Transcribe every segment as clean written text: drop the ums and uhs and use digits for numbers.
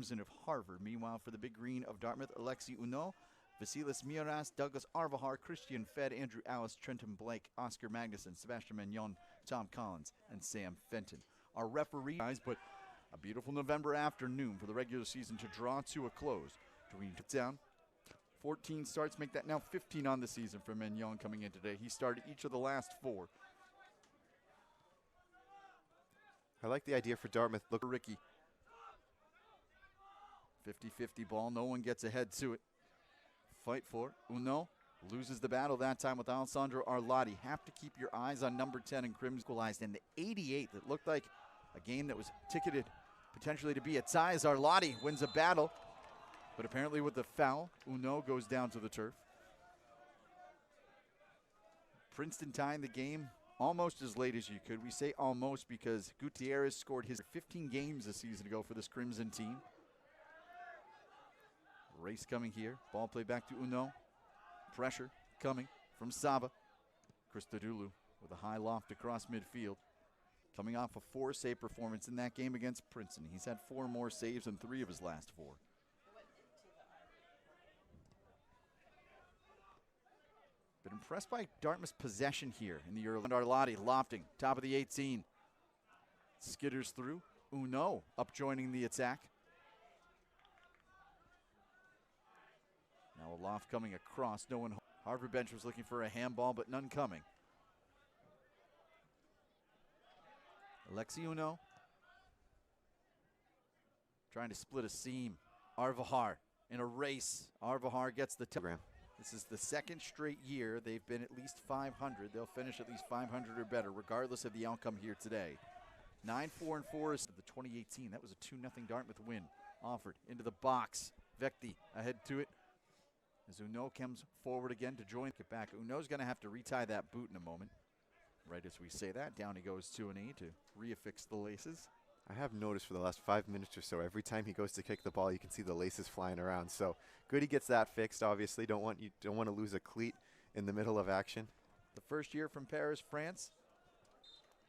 Of Harvard. Meanwhile, for the Big Green of Dartmouth, Alexi Uno, Vasilis Miras, Douglas Arvahar, Christian Fed, Andrew Alice, Trenton Blake, Oscar Magnuson, Sebastian Magnon, Tom Collins, and Sam Fenton. Our referees, but a beautiful November afternoon for the regular season to draw to a close. Down 14 starts, make that now 15 on the season for Magnon coming in today. He started each of the last 4. I like the idea for Dartmouth. Look, Ricky. 50-50 ball. No one gets ahead to it. Fight for it. Uno loses the battle that time with Alessandro Arlotti. Have to keep your eyes on number 10 and Crimson equalized in the 88th. It looked like a game that was ticketed potentially to be a tie as Arlotti wins a battle. But apparently with the foul, Uno goes down to the turf. Princeton tying the game almost as late as you could. We say almost because Gutierrez scored his 15 games a season ago for this Crimson team. Race coming here. Ball play back to Uno. Pressure coming from Saba. Christodoulou with a high loft across midfield. Coming off a 4-save performance in that game against Princeton. He's had 4 more saves than 3 of his last 4. Been impressed by Dartmouth's possession here in the early. Arlotti lofting, top of the 18. Skitters through. Uno up joining the attack. Now a loft coming across. No one. Harvard bench was looking for a handball, but none coming. Alexi Uno trying to split a seam. Arvahar in a race. Arvahar gets the program. This is the 2nd straight year they've been at least 500. They'll finish at least 500 or better, regardless of the outcome here today. 9-4-4 is the 2018. That was a 2-0 Dartmouth win. Offered into the box. Vecti ahead to it. As Uno comes forward again to join. Get back. Uno's going to have to retie that boot in a moment. Right as we say that, down he goes to an E to reaffix the laces. I have noticed for the last 5 minutes or so, every time he goes to kick the ball, you can see the laces flying around. So good he gets that fixed, obviously. Don't want to lose a cleat in the middle of action. The first year from Paris, France.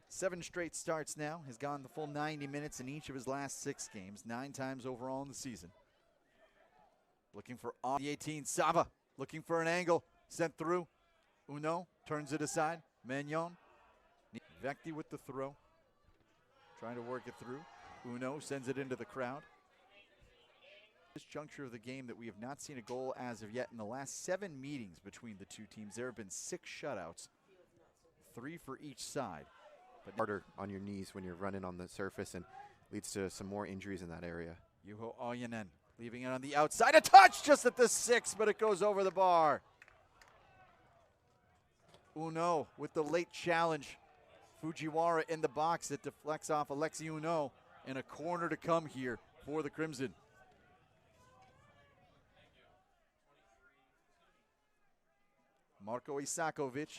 7 straight starts now. Has gone the full 90 minutes in each of his last 6 games. 9 times overall in the season. Looking for the 18. Saba looking for an angle. Sent through. Uno turns it aside. Magnon. Vecti with the throw. Trying to work it through. Uno sends it into the crowd. This juncture of the game that we have not seen a goal as of yet. In the last 7 meetings between the 2 teams, there have been 6 shutouts. 3 for each side. But harder on your knees when you're running on the surface and leads to some more injuries in that area. Juho Ojanen leaving it on the outside. A touch just at the 6, but it goes over the bar. Uno with the late challenge. Fujiwara in the box that deflects off Alexi Uno, and a corner to come here for the Crimson. Marko Isakovic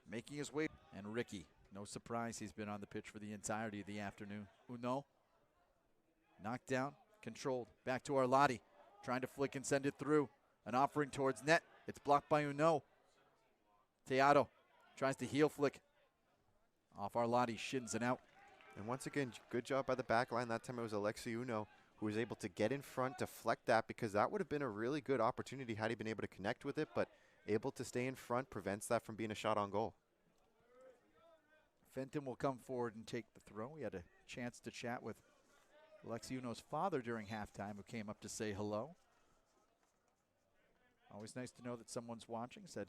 making his way. And Ricky, no surprise, he's been on the pitch for the entirety of the afternoon. Uno, knocked down, controlled. Back to Arlotti, trying to flick and send it through. An offering towards net. It's blocked by Uno. Teato tries to heel flick. Off Arlotti, shins and out. And once again, good job by the back line. That time it was Alexi Uno who was able to get in front, deflect that, because that would have been a really good opportunity had he been able to connect with it, but able to stay in front prevents that from being a shot on goal. Fenton will come forward and take the throw. We had a chance to chat with Alexi Uno's father during halftime, who came up to say hello. Always nice to know that someone's watching. Said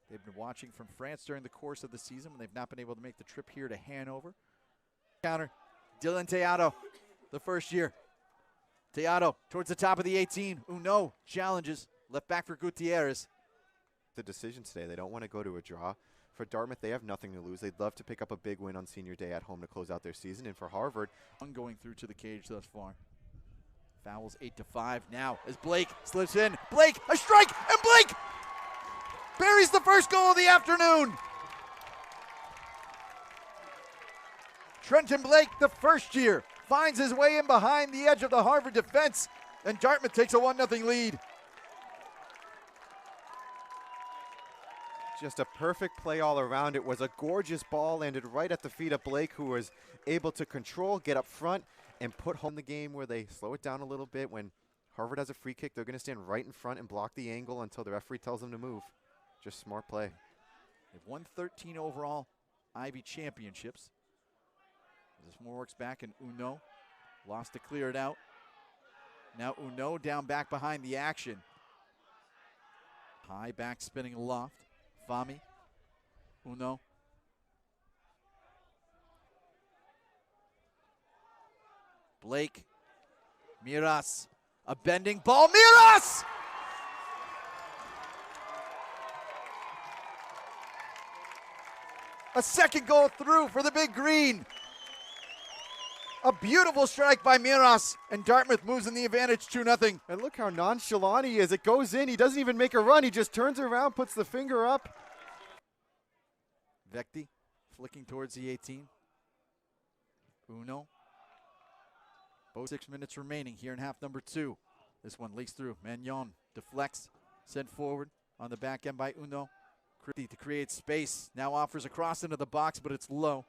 they've been watching from France during the course of the season when they've not been able to make the trip here to Hanover. Counter, Dylan Teato, the first year. Teato towards the top of the 18. Uno challenges, left back for Gutierrez. The decision today, they don't want to go to a draw. For Dartmouth, they have nothing to lose. They'd love to pick up a big win on senior day at home to close out their season. And for Harvard, going through to the cage thus far. Fouls 8-5 now as Blake slips in. Blake, a strike, and Blake buries the first goal of the afternoon. Trenton Blake, the first year, finds his way in behind the edge of the Harvard defense, and Dartmouth takes a 1-0 lead. Just a perfect play all around. It was a gorgeous ball, landed right at the feet of Blake, who was able to control, get up front, and put home the game where they slow it down a little bit. When Harvard has a free kick, they're going to stand right in front and block the angle until the referee tells them to move. Just smart play. They've won 13 overall Ivy championships. This one works back, and Uno lost to clear it out. Now Uno down back behind the action. High back spinning aloft. Fami. Uno. Blake. Miras. A bending ball. Miras! A second goal through for the Big Green. A beautiful strike by Miras, and Dartmouth moves in the advantage 2-0. And look how nonchalant he is. It goes in. He doesn't even make a run. He just turns around, puts the finger up. Vecti flicking towards the 18. Uno. Both 6 minutes remaining here in half number 2. This one leaks through. Magnon deflects, sent forward on the back end by Uno. To create space. Now offers a cross into the box, but it's low.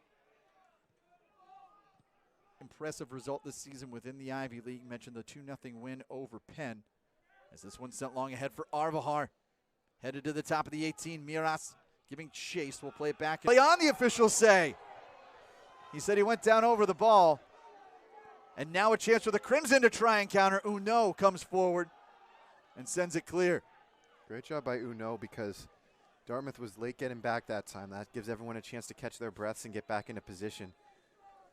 Impressive result this season within the Ivy League. Mentioned the 2-0 win over Penn. As this one sent long ahead for Arvahar. Headed to the top of the 18. Miras giving chase. We'll play it back. Play on, the officials say. He said he went down over the ball. And now a chance for the Crimson to try and counter. Uno comes forward and sends it clear. Great job by Uno, because Dartmouth was late getting back that time. That gives everyone a chance to catch their breaths and get back into position.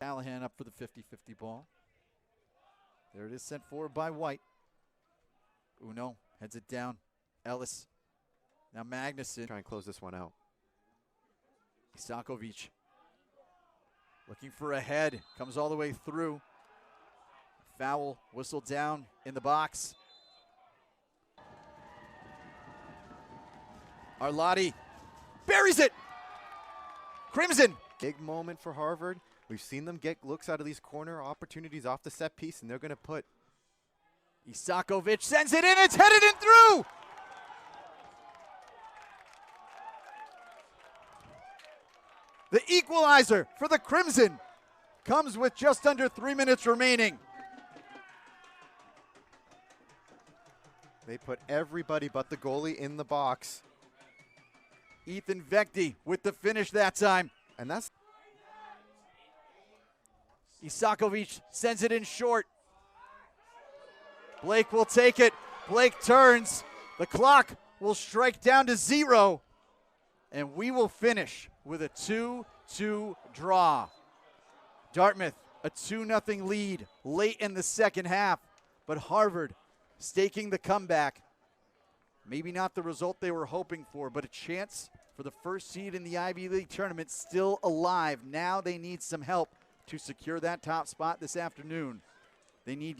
Callahan up for the 50-50 ball. There it is, sent forward by White. Uno heads it down. Ellis. Now Magnuson. Try and close this one out. Isakovic looking for a head. Comes all the way through. Foul whistled down in the box. Arlotti buries it. Crimson. Big moment for Harvard. We've seen them get looks out of these corner opportunities off the set piece, and they're going to put. Isakovic sends it in. It's headed in through. The equalizer for the Crimson comes with just under 3 minutes remaining. They put everybody but the goalie in the box. Ethan Vecti with the finish that time. And that's. Isakovic sends it in short. Blake will take it. Blake turns. The clock will strike down to 0. And we will finish with a 2-2 draw. Dartmouth, a 2-0 lead late in the second half. But Harvard staking the comeback. Maybe not the result they were hoping for, but a chance for the first seed in the Ivy League tournament still alive. Now they need some help to secure that top spot this afternoon. They need